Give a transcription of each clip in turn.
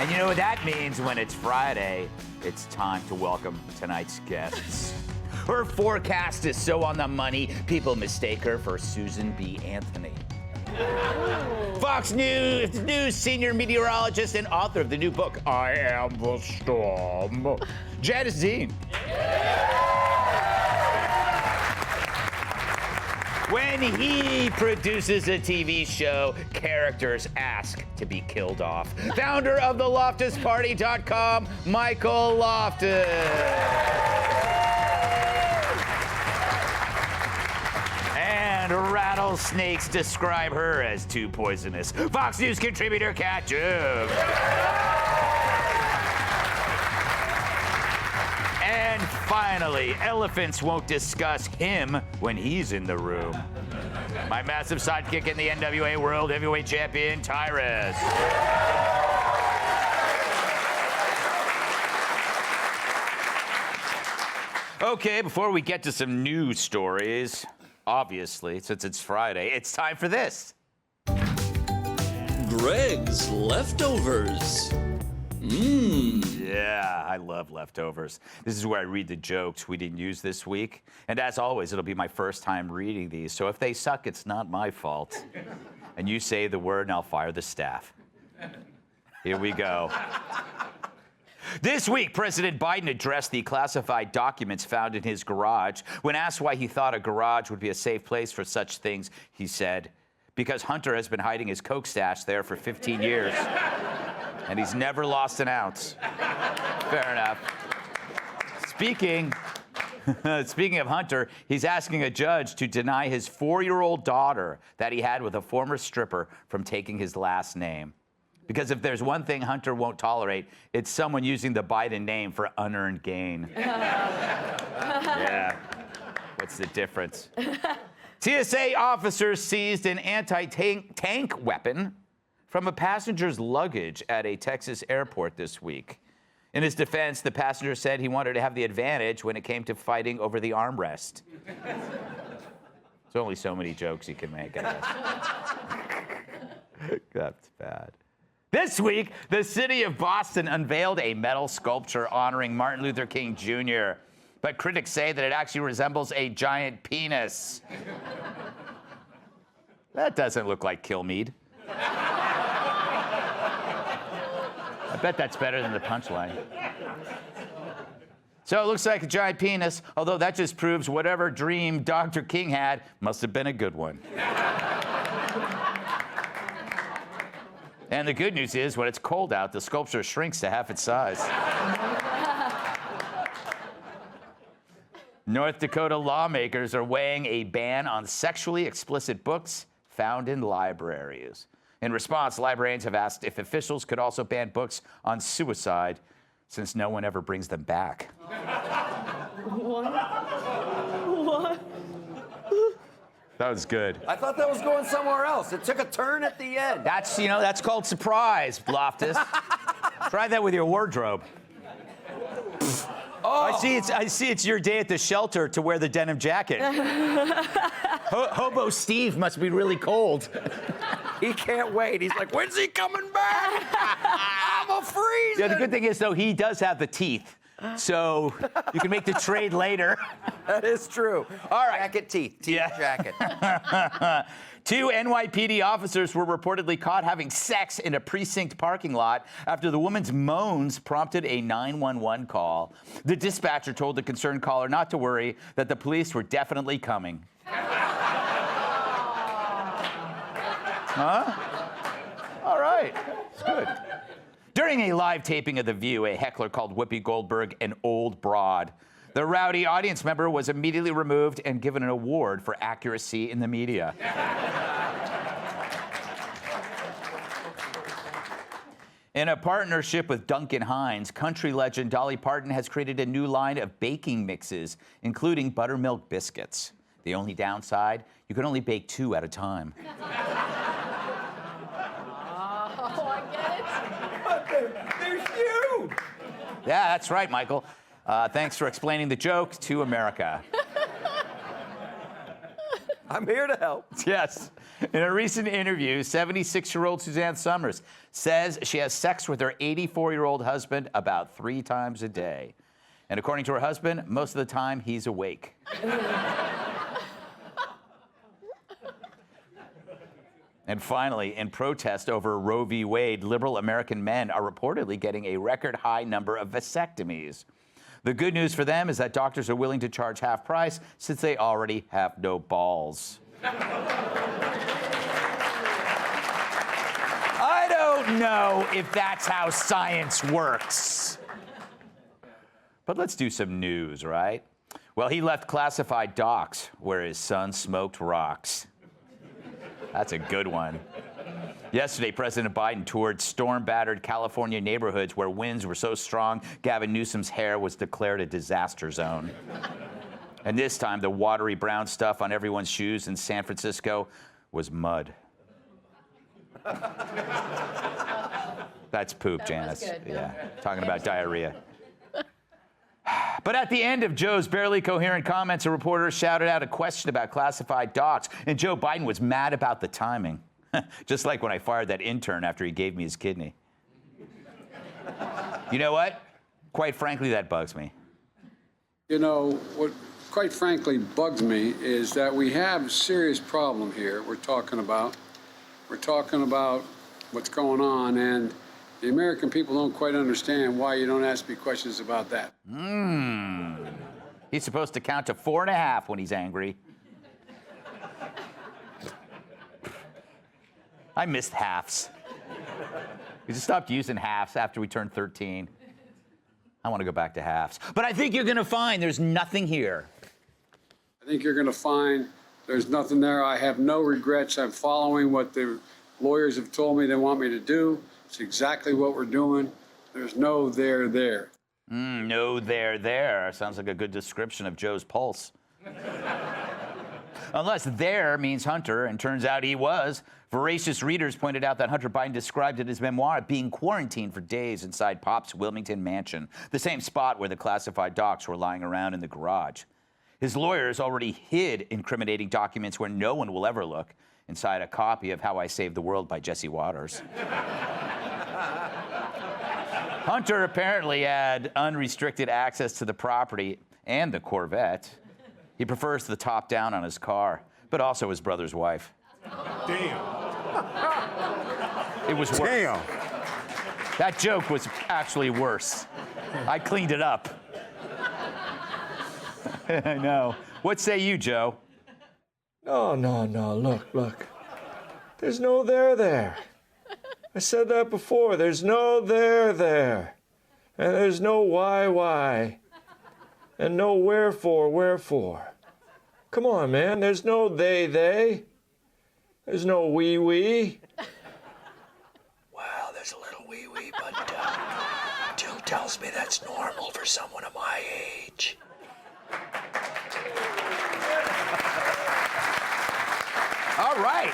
And you know what that means when it's Friday? It's time to welcome tonight's guests. Her forecast is so on the money, people mistake her for Susan B. Anthony. Fox News senior meteorologist and author of the new book, I Am the Storm, Janice Dean. When he produces a TV show, characters ask to be killed off. Founder of the LoftusParty.com, Michael Loftus. And rattlesnakes describe her as too poisonous. Fox News contributor Kat Jim. And finally, elephants won't discuss him when he's in the room. My massive sidekick in the NWA World Heavyweight Champion, Tyrus. Okay, before we get to some news stories, obviously, since it's Friday, it's time for this. Greg's Leftovers. Yeah, I love leftovers. This is where I read the jokes we didn't use this week. And as always, it'll be my first time reading these. So if they suck, it's not my fault. And you say the word and I'll fire the staff. Here we go. This week, President Biden addressed the classified documents found in his garage. When asked why he thought a garage would be a safe place for such things, he said, because Hunter has been hiding his coke stash there for 15 years. And he's never lost an ounce. Fair enough. Speaking of Hunter, he's asking a judge to deny his 4-year-old daughter that he had with a former stripper from taking his last name. Because if there's one thing Hunter won't tolerate, it's someone using the Biden name for unearned gain. Yeah. What's the difference? TSA officers seized an anti-tank weapon from a passenger's luggage at a Texas airport this week. In his defense, the passenger said he wanted to have the advantage when it came to fighting over the armrest. There's only so many jokes you can make, I guess. That's bad. This week, the city of Boston unveiled a metal sculpture honoring Martin Luther King Jr., but critics say that it actually resembles a giant penis. That doesn't look like Kilmeade. I bet that's better than the punchline. So it looks like a giant penis, although that just proves whatever dream Dr. King had must have been a good one. And the good news is, when it's cold out, the sculpture shrinks to half its size. North Dakota lawmakers are weighing a ban on sexually explicit books found in libraries. In response, librarians have asked if officials could also ban books on suicide, since no one ever brings them back. What? That was good. I thought that was going somewhere else. It took a turn at the end. That's called surprise, Loftus. Try that with your wardrobe. Oh. I see it's your day at the shelter to wear the denim jacket. Hobo Steve must be really cold. He can't wait. He's like, when's he coming back? I'm a freeze. Yeah, the good thing is, though, he does have the teeth. So you can make the trade later. That is true. All right. Jacket teeth. Jacket. 2 NYPD officers were reportedly caught having sex in a precinct parking lot after the woman's moans prompted a 911 call. The dispatcher told the concerned caller not to worry, that the police were definitely coming. Huh? All right. It's good. During a live taping of The View, a heckler called Whoopi Goldberg an old broad. The rowdy audience member was immediately removed and given an award for accuracy in the media. In a partnership with Duncan Hines, country legend Dolly Parton has created a new line of baking mixes, including buttermilk biscuits. The only downside, you can only bake 2 at a time. They're huge. Yeah, that's right, Michael. Thanks for explaining the joke to America. I'm here to help. Yes. In a recent interview, 76-year-old Suzanne Summers says she has sex with her 84-year-old husband about 3 times a day. And according to her husband, most of the time he's awake. And finally, in protest over Roe v. Wade, liberal American men are reportedly getting a record high number of vasectomies. The good news for them is that doctors are willing to charge half price since they already have no balls. I don't know if that's how science works. But let's do some news, right? Well, he left classified docs where his son smoked rocks. That's a good one. Yesterday, President Biden toured storm-battered California neighborhoods where winds were so strong, Gavin Newsom's hair was declared a disaster zone. And this time, the watery brown stuff on everyone's shoes in San Francisco was mud. That's poop, Janice. Good, yeah, talking about diarrhea. But at the end of Joe's barely coherent comments, a reporter shouted out a question about classified docs, and Joe Biden was mad about the timing. Just like when I fired that intern after he gave me his kidney. You know what? Quite frankly, that bugs me. You know, what quite frankly bugs me is that we have a serious problem here we're talking about what's going on, and the American people don't quite understand why you don't ask me questions about that. He's supposed to count to 4.5 when he's angry. I missed halves. We just stopped using halves after we turned 13. I want to go back to halves. But I think you're going to find there's nothing here. I think you're going to find there's nothing there. I have no regrets. I'm following what the lawyers have told me they want me to do. It's exactly what we're doing. There's no there. No there. Sounds like a good description of Joe's pulse. Unless there means Hunter, and turns out he was. Voracious readers pointed out that Hunter Biden described in his memoir being quarantined for days inside Pop's Wilmington mansion, the same spot where the classified docs were lying around in the garage. His lawyers already hid incriminating documents where no one will ever look, inside a copy of How I Saved the World by Jesse Waters. Hunter apparently had unrestricted access to the property and the Corvette. He prefers the top down on his car, but also his brother's wife. Damn. It was worse. Damn. That joke was actually worse. I cleaned it up. I know. What say you, Joe? No, look. There's no there. I said that before. There's no there. And there's no why. And no wherefore. Come on, man. There's no they. There's no we. Well, there's a little wee, but Jill tells me that's normal for someone of my age. All right.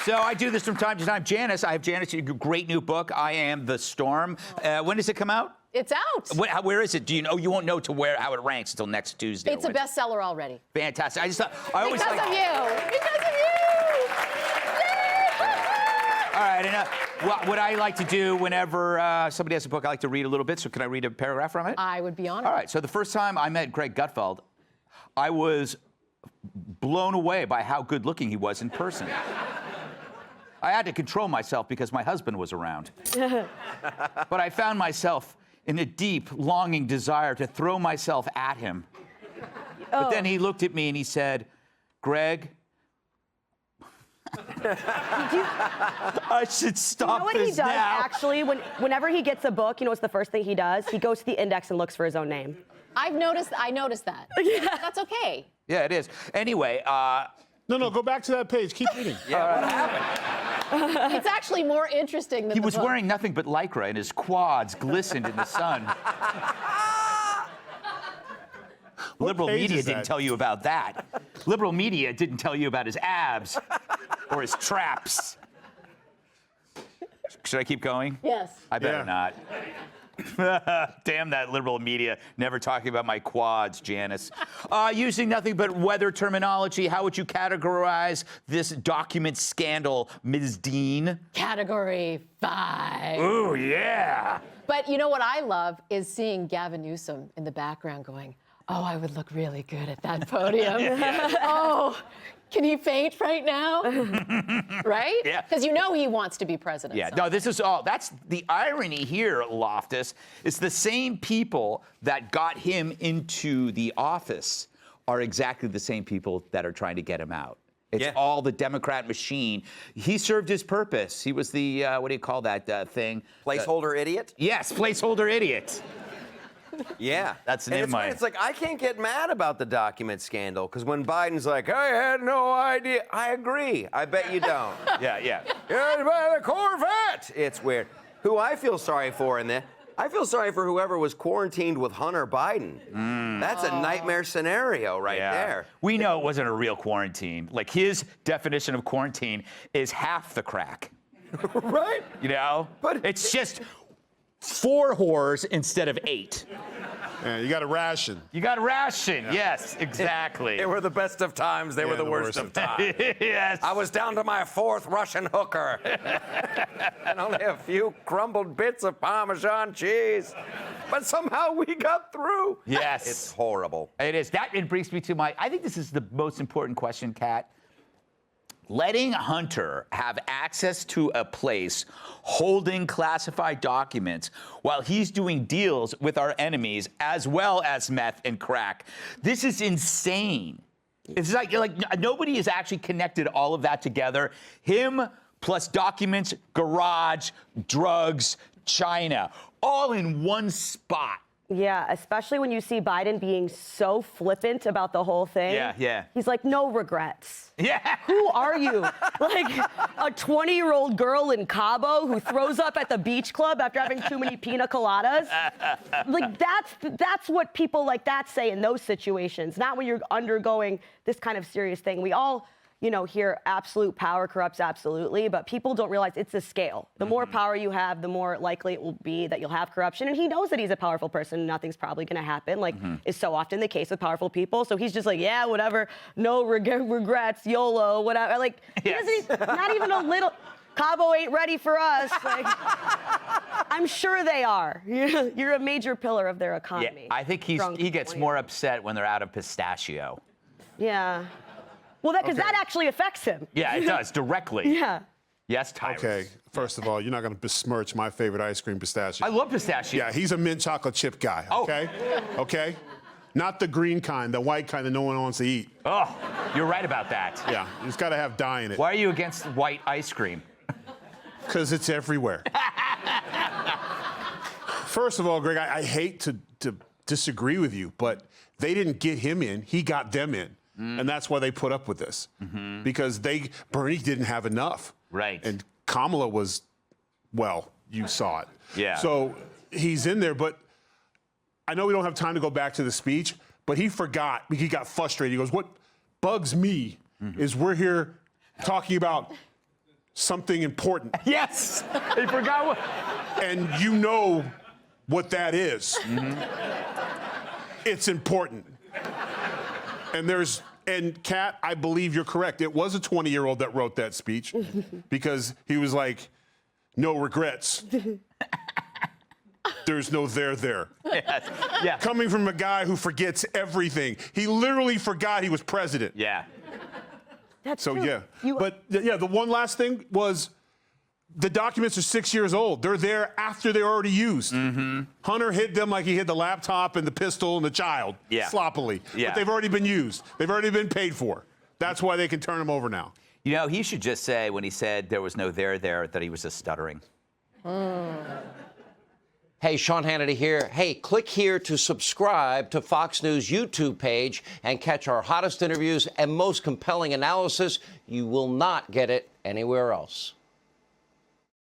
So I do this from time to time. Janice, I have Janice, a great new book, I Am the Storm. When does it come out? It's out. Where is it? Do you know? You won't know how it ranks until next Tuesday. It's a bestseller already. Fantastic. I just thought I always Because like. of you. Because of you. All right. And what I like to do whenever somebody has a book, I like to read a little bit. So can I read a paragraph from it? I would be honored. All right. So the first time I met Greg Gutfeld, I was blown away by how good looking he was in person. I had to control myself because my husband was around. But I found myself in a deep, longing desire to throw myself at him. But then he looked at me and he said, Greg, I should stop You know what this he does, now. actually? Whenever he gets a book, you know what's the first thing he does? He goes to the index and looks for his own name. I noticed that. Yeah. That's okay. Yeah, it is. Anyway, No, go back to that page. Keep reading. It's actually more interesting than he the was book. wearing nothing but Lycra and his quads glistened in the sun. Liberal page media is didn't that? tell you about that. Liberal media didn't tell you about his abs or his traps. Should I keep going? Yes. I better Yeah. not. Damn that liberal media, never talking about my quads, Janice. Using nothing but weather terminology, how would you categorize this document scandal, Ms. Dean? Category 5. Ooh, yeah. But you know what I love is seeing Gavin Newsom in the background going, oh, I would look really good at that podium. Oh, can he faint right now? Right? Yeah. Because you know he wants to be president. Yeah, so. no, this is all, that's the irony here, Loftus. It's the same people that got him into the office are exactly the same people that are trying to get him out. It's all the Democrat machine. He served his purpose. He was the, what do you call that thing? Placeholder idiot? Yes, placeholder idiot. Yeah. That's an and in my... it's like, I can't get mad about the document scandal, because when Biden's like, I had no idea, I agree. I bet you don't. Yeah. Yeah, by the Corvette. It's weird. Who I feel sorry for in this, I feel sorry for whoever was quarantined with Hunter Biden. That's a nightmare scenario right there. We know it wasn't a real quarantine. Like, his definition of quarantine is half the crack. Right? You know? But it's just 4 whores instead of 8. Yeah, you got a ration. You got a ration. Yes, exactly. They were the best of times. They were the worst of times. Yes. I was down to my 4th Russian hooker. And only a few crumbled bits of Parmesan cheese. But somehow we got through. Yes. It's horrible. It is. It brings me to I think this is the most important question, Kat. Letting Hunter have access to a place holding classified documents while he's doing deals with our enemies as well as meth and crack. This is insane. It's like nobody has actually connected all of that together. Him plus documents, garage, drugs, China, all in one spot. Yeah, especially when you see Biden being so flippant about the whole thing. Yeah. He's like, no regrets. Yeah. Who are you? Like a 20-year-old girl in Cabo who throws up at the beach club after having too many pina coladas? Like, that's what people like that say in those situations, not when you're undergoing this kind of serious thing. We all, hear absolute power corrupts absolutely, but people don't realize it's a scale. The more power you have, the more likely it will be that you'll have corruption. And he knows that he's a powerful person and nothing's probably going to happen, like is so often the case with powerful people. So he's just like, yeah, whatever, no regrets, YOLO, whatever. Like, he doesn't, not even a little. Cabo ain't ready for us. Like, I'm sure they are. You're a major pillar of their economy. Yeah, I think he gets more upset when they're out of pistachio. Yeah. Well, because that actually affects him. Yeah, it does, directly. Yeah. Yes, Tyrus. Okay, first of all, you're not going to besmirch my favorite ice cream, pistachio. I love pistachio. Yeah, he's a mint chocolate chip guy, okay? Okay? Not the green kind, the white kind that no one wants to eat. Oh, you're right about that. Yeah, it's got to have dye in it. Why are you against white ice cream? Because it's everywhere. First of all, Greg, I hate to disagree with you, but they didn't get him in, he got them in. And that's why they put up with this. Because Bernie didn't have enough. Right. And Kamala was, well, you saw it. Yeah. So he's in there, but I know we don't have time to go back to the speech, but he forgot, he got frustrated. He goes, what bugs me is we're here talking about something important. Yes, he forgot what. And you know what that is. It's important. And Kat, I believe you're correct. It was a 20-year-old that wrote that speech because he was like, no regrets. There's no there. Yes. Yeah. Coming from a guy who forgets everything. He literally forgot he was president. Yeah. That's So, true. yeah. The one last thing was the documents are 6 years old. They're there after they're already used. Hunter hid them like he hid the laptop and the pistol and the child sloppily. Yeah. But they've already been used. They've already been paid for. That's why they can turn them over now. He should just say when he said there was no there that he was just stuttering. Hey, Sean Hannity here. Hey, click here to subscribe to Fox News YouTube page and catch our hottest interviews and most compelling analysis. You will not get it anywhere else.